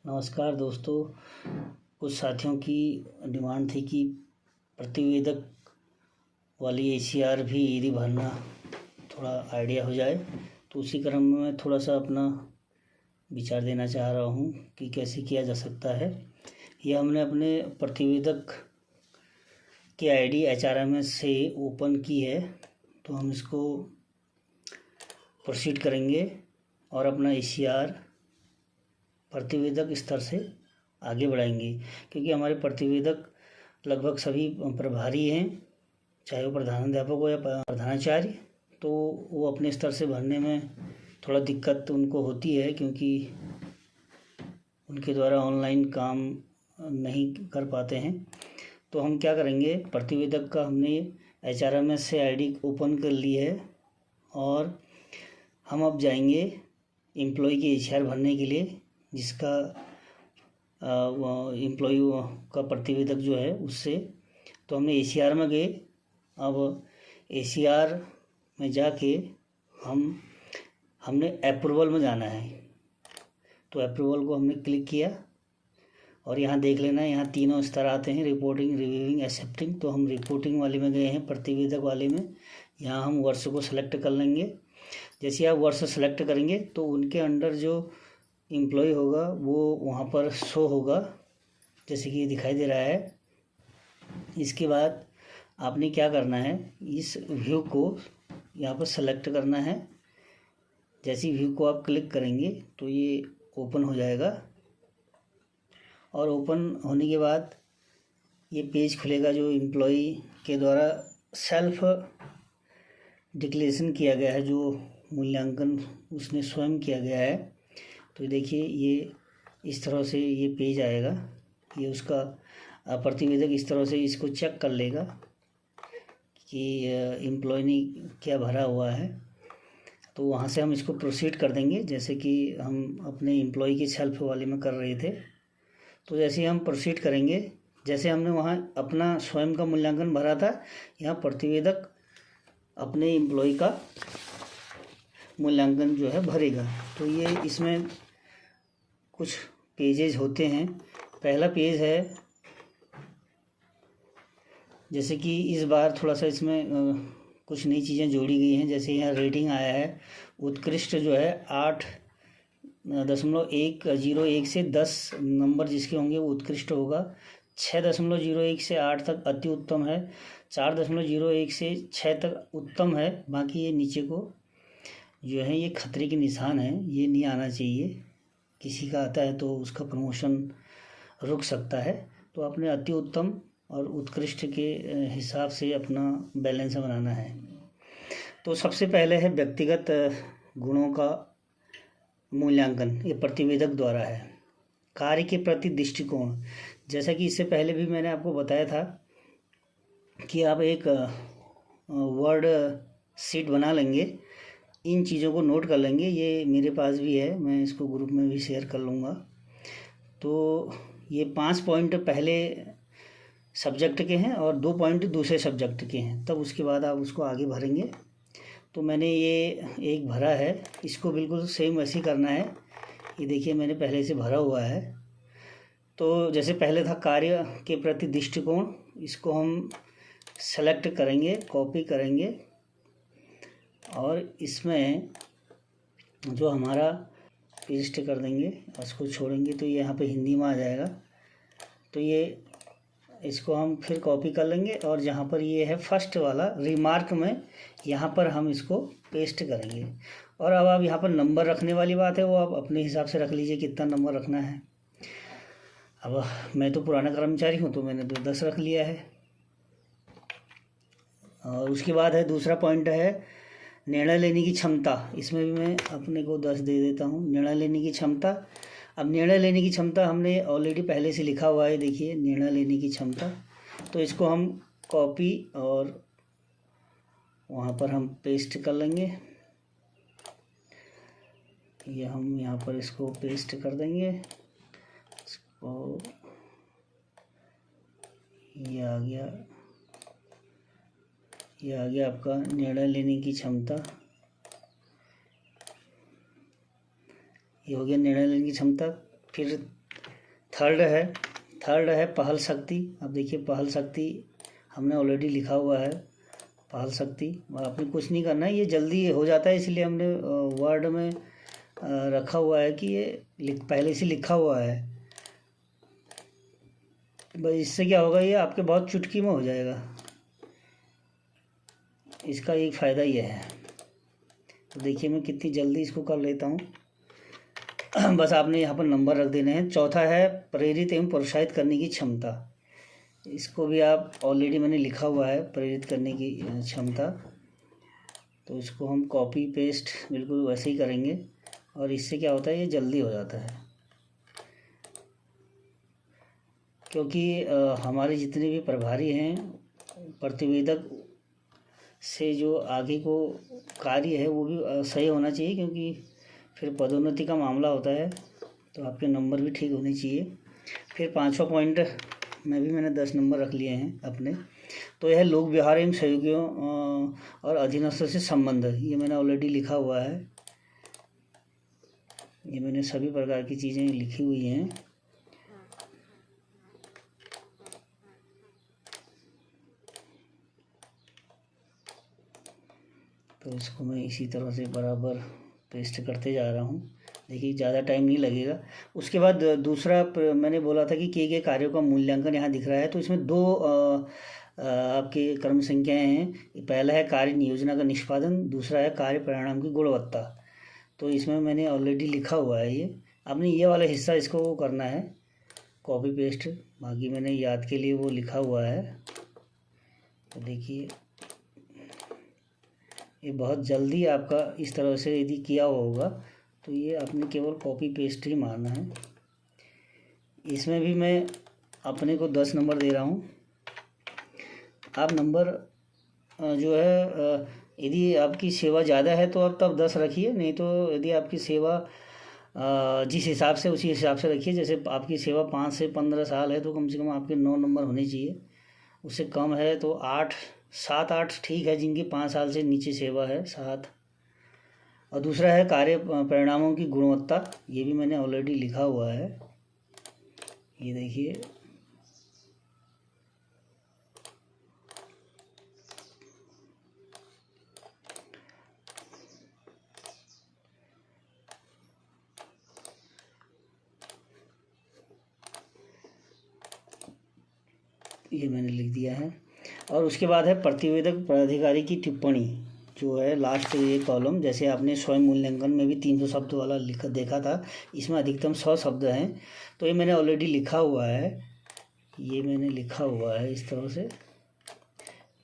नमस्कार दोस्तों। कुछ साथियों की डिमांड थी कि प्रतिवेदक वाली एसीआर भी यदि भरना थोड़ा आइडिया हो जाए, तो उसी क्रम में मैं थोड़ा सा अपना विचार देना चाह रहा हूँ कि कैसे किया जा सकता है। यह हमने अपने प्रतिवेदक की आईडी HRMS से ओपन की है, तो हम इसको प्रोसीड करेंगे और अपना एसीआर प्रतिवेदक स्तर से आगे बढ़ाएंगे, क्योंकि हमारे प्रतिवेदक लगभग सभी प्रभारी हैं, चाहे वो प्रधानाध्यापक हो या प्रधानाचार्य, तो वो अपने स्तर से भरने में थोड़ा दिक्कत उनको होती है, क्योंकि उनके द्वारा ऑनलाइन काम नहीं कर पाते हैं। तो हम क्या करेंगे, प्रतिवेदक का हमने HRMS से आईडी ओपन कर ली है और हम अब जाएंगे एम्प्लॉय की एसीआर भरने के लिए, जिसका एम्प्लॉय का प्रतिवेदक जो है उससे। तो हमने एसीआर में गए। अब एसीआर में जाके हमने अप्रूवल में जाना है, तो अप्रूवल को हमने क्लिक किया और यहाँ देख लेना, यहाँ तीनों स्तर आते हैं, रिपोर्टिंग, रिव्यूइंग, एक्सेप्टिंग। तो हम रिपोर्टिंग वाले में गए हैं, प्रतिवेदक वाले में। यहाँ हम वर्ष को सेलेक्ट कर लेंगे। जैसे आप वर्ष सेलेक्ट करेंगे तो उनके अंडर जो एम्प्लॉय होगा वो वहाँ पर शो होगा, जैसे कि दिखाई दे रहा है। इसके बाद आपने क्या करना है, इस व्यू को यहाँ पर सेलेक्ट करना है। जैसे व्यू को आप क्लिक करेंगे तो ये ओपन हो जाएगा, और ओपन होने के बाद ये पेज खुलेगा जो एम्प्लॉय के द्वारा सेल्फ डिक्लेरेशन किया गया है, जो मूल्यांकन उसने स्वयं किया गया है। तो देखिए, ये इस तरह से ये पेज आएगा। ये उसका प्रतिवेदक इस तरह से इसको चेक कर लेगा कि एम्प्लॉय ने क्या भरा हुआ है। तो वहाँ से हम इसको प्रोसीड कर देंगे, जैसे कि हम अपने एम्प्लॉय के सेल्फ वाले में कर रहे थे। तो जैसे हम प्रोसीड करेंगे, जैसे हमने वहाँ अपना स्वयं का मूल्यांकन भरा था, यहाँ प्रतिवेदक अपने एम्प्लॉय का मूल्यांकन जो है भरेगा। तो ये इसमें कुछ पेजेज होते हैं। पहला पेज है, जैसे कि इस बार थोड़ा सा इसमें कुछ नई चीज़ें जोड़ी गई हैं। जैसे यहाँ रेटिंग आया है, उत्कृष्ट जो है 8.101 से 10 नंबर जिसके होंगे वो उत्कृष्ट होगा। 6.01 से 8 तक अति उत्तम है। 4.01 से 6 तक उत्तम है। बाकी ये नीचे को जो है ये खतरे के निशान है, ये नहीं आना चाहिए। किसी का आता है तो उसका प्रमोशन रुक सकता है। तो आपने अति उत्तम और उत्कृष्ट के हिसाब से अपना बैलेंस बनाना है। तो सबसे पहले है व्यक्तिगत गुणों का मूल्यांकन, ये प्रतिवेदक द्वारा है। कार्य के प्रति दृष्टिकोण, जैसा कि इससे पहले भी मैंने आपको बताया था कि आप एक वर्ड शीट बना लेंगे, इन चीज़ों को नोट कर लेंगे। ये मेरे पास भी है, मैं इसको ग्रुप में भी शेयर कर लूँगा। तो ये 5 पॉइंट पहले सब्जेक्ट के हैं और 2 पॉइंट दूसरे सब्जेक्ट के हैं, तब उसके बाद आप उसको आगे भरेंगे। तो मैंने ये एक भरा है, इसको बिल्कुल सेम वैसे ही करना है। ये देखिए, मैंने पहले से भरा हुआ है। तो जैसे पहले था कार्य के प्रति दृष्टिकोण, इसको हम सेलेक्ट करेंगे, कॉपी करेंगे और इसमें जो हमारा पेस्ट कर देंगे, उसको छोड़ेंगे तो ये यहाँ पे हिंदी में आ जाएगा। तो ये इसको हम फिर कॉपी कर लेंगे और जहाँ पर ये है फर्स्ट वाला रिमार्क में, यहाँ पर हम इसको पेस्ट करेंगे। और अब आप यहाँ पर नंबर रखने वाली बात है, वो आप अपने हिसाब से रख लीजिए कितना नंबर रखना है। अब मैं तो पुराना कर्मचारी हूँ तो मैंने तो 10 रख लिया है। और उसके बाद है दूसरा पॉइंट है निर्णय लेने की क्षमता। इसमें भी मैं अपने को 10 दे देता हूँ, निर्णय लेने की क्षमता। अब निर्णय लेने की क्षमता हमने ऑलरेडी पहले से लिखा हुआ है, देखिए निर्णय लेने की क्षमता। तो इसको हम कॉपी और वहाँ पर हम पेस्ट कर लेंगे। ये हम यहाँ पर इसको पेस्ट कर देंगे, इसको, ये आ गया आपका निर्णय लेने की क्षमता। ये हो गया निर्णय लेने की क्षमता। फिर थर्ड है पहल शक्ति। अब देखिए पहल शक्ति हमने ऑलरेडी लिखा हुआ है, पहल शक्ति। आपने कुछ नहीं करना है, ये जल्दी हो जाता है, इसलिए हमने वर्ड में रखा हुआ है कि ये पहले से लिखा हुआ है। बस इससे क्या होगा, ये आपके बहुत चुटकी में हो जाएगा, इसका एक फ़ायदा ये है। तो देखिए मैं कितनी जल्दी इसको कर लेता हूँ। बस आपने यहाँ पर नंबर रख देने हैं। चौथा है प्रेरित एवं प्रोत्साहित करने की क्षमता। इसको भी आप ऑलरेडी मैंने लिखा हुआ है, प्रेरित करने की क्षमता। तो इसको हम कॉपी पेस्ट बिल्कुल वैसे ही करेंगे, और इससे क्या होता है, ये जल्दी हो जाता है। क्योंकि हमारे जितने भी प्रभारी हैं, प्रतिवेदक से जो आगे को कार्य है वो भी सही होना चाहिए, क्योंकि फिर पदोन्नति का मामला होता है, तो आपके नंबर भी ठीक होने चाहिए। फिर 5वां पॉइंट में भी मैंने 10 नंबर रख लिए हैं अपने। तो यह लोक व्यवहार एवं सहयोगियों और अधीनस्थों से संबंध, ये मैंने ऑलरेडी लिखा हुआ है। ये मैंने सभी प्रकार की चीज़ें लिखी हुई हैं। तो इसको मैं इसी तरह से बराबर पेस्ट करते जा रहा हूँ। देखिए ज़्यादा टाइम नहीं लगेगा। उसके बाद दूसरा मैंने बोला था कि किए गए कार्यों का मूल्यांकन यहाँ दिख रहा है। तो इसमें 2 आपके क्रम संख्याएँ हैं। पहला है कार्य नियोजना का निष्पादन, दूसरा है कार्य परिणाम की गुणवत्ता। तो इसमें मैंने ऑलरेडी लिखा हुआ है, ये आपने ये वाला हिस्सा इसको करना है कॉपी पेस्ट, बाकी मैंने याद के लिए वो लिखा हुआ है। तो देखिए ये बहुत जल्दी आपका इस तरह से यदि किया हुआ होगा तो ये आपने केवल कॉपी पेस्ट ही मारना है। इसमें भी मैं अपने को 10 नंबर दे रहा हूँ। आप नंबर जो है यदि आपकी सेवा ज़्यादा है तो आप तब 10 रखिए, नहीं तो यदि आपकी सेवा जिस हिसाब से उसी हिसाब से रखिए। जैसे आपकी सेवा 5 से 15 साल है तो कम से कम आपके 9 नंबर होने चाहिए। उससे कम है तो 8, 7, 8 ठीक है, जिनकी 5 साल से नीचे सेवा है 7। और दूसरा है कार्य परिणामों की गुणवत्ता, ये भी मैंने ऑलरेडी लिखा हुआ है। ये देखिए ये मैंने लिख दिया है। और उसके बाद है प्रतिवेदक प्राधिकारी की टिप्पणी, जो है लास्ट ये कॉलम। जैसे आपने स्वयं मूल्यांकन में भी 300 शब्द वाला देखा था, इसमें अधिकतम 100 शब्द हैं। तो ये मैंने ऑलरेडी लिखा हुआ है, ये मैंने लिखा हुआ है इस तरह से,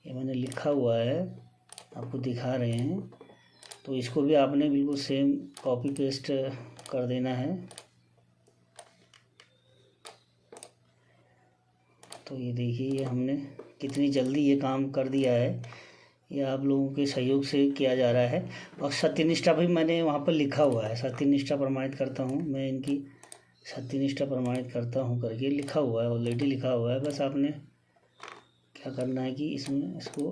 ये मैंने लिखा हुआ है, आपको दिखा रहे हैं। तो इसको भी आपने बिल्कुल सेम कॉपी पेस्ट कर देना है। तो ये देखिए ये हमने कितनी जल्दी ये काम कर दिया है, ये आप लोगों के सहयोग से किया जा रहा है। और सत्यनिष्ठा भी मैंने वहाँ पर लिखा हुआ है, सत्यनिष्ठा प्रमाणित करता हूँ मैं, इनकी सत्यनिष्ठा प्रमाणित करता हूँ करके लिखा हुआ है, ऑलरेडी लिखा हुआ है। बस आपने क्या करना है कि इसमें इसको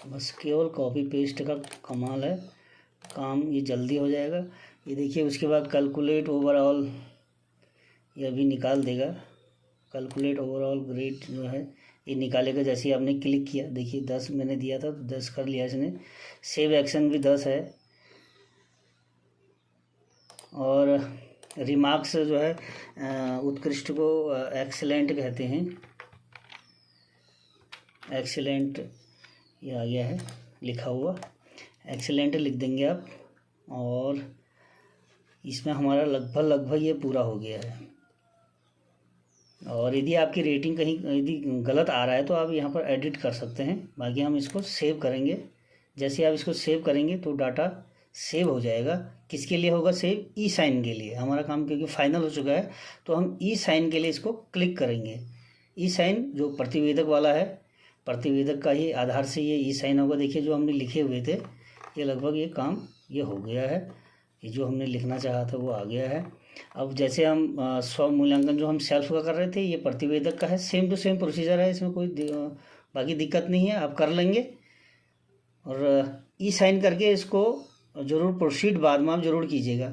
बस केवल कॉपी पेस्ट का कमाल है, काम ये जल्दी हो जाएगा। ये देखिए उसके बाद कैलकुलेट ओवरऑल, ये भी निकाल देगा। कैलकुलेट ओवरऑल ग्रेड जो है ये निकालेगा। जैसे ही आपने क्लिक किया, देखिए 10 मैंने दिया था तो 10 कर लिया इसने। सेव एक्शन भी 10 है। और रिमार्क्स जो है उत्कृष्ट को एक्सीलेंट कहते हैं, एक्सीलेंट ये आ गया है लिखा हुआ, एक्सीलेंट लिख देंगे आप। और इसमें हमारा लगभग ये पूरा हो गया है। और यदि आपकी रेटिंग कहीं यदि गलत आ रहा है तो आप यहाँ पर एडिट कर सकते हैं। बाकी हम इसको सेव करेंगे। जैसे आप इसको सेव करेंगे तो डाटा सेव हो जाएगा। किसके लिए होगा सेव? ई साइन के लिए। हमारा काम क्योंकि फाइनल हो चुका है तो हम ई साइन के लिए इसको क्लिक करेंगे। ई साइन जो प्रतिवेदक वाला है, प्रतिवेदक का ही आधार से ये ई साइन होगा। देखिए जो हमने लिखे हुए थे ये लगभग ये काम ये हो गया है। ये जो हमने लिखना चाहा था वो आ गया है। अब जैसे हम स्व मूल्यांकन जो हम सेल्फ का कर रहे थे ये प्रतिवेदक का है। सेम टू सेम प्रोसीजर है, इसमें कोई बाकी दिक्कत नहीं है, आप कर लेंगे। और ई साइन करके इसको ज़रूर प्रोसीड बाद में आप ज़रूर कीजिएगा।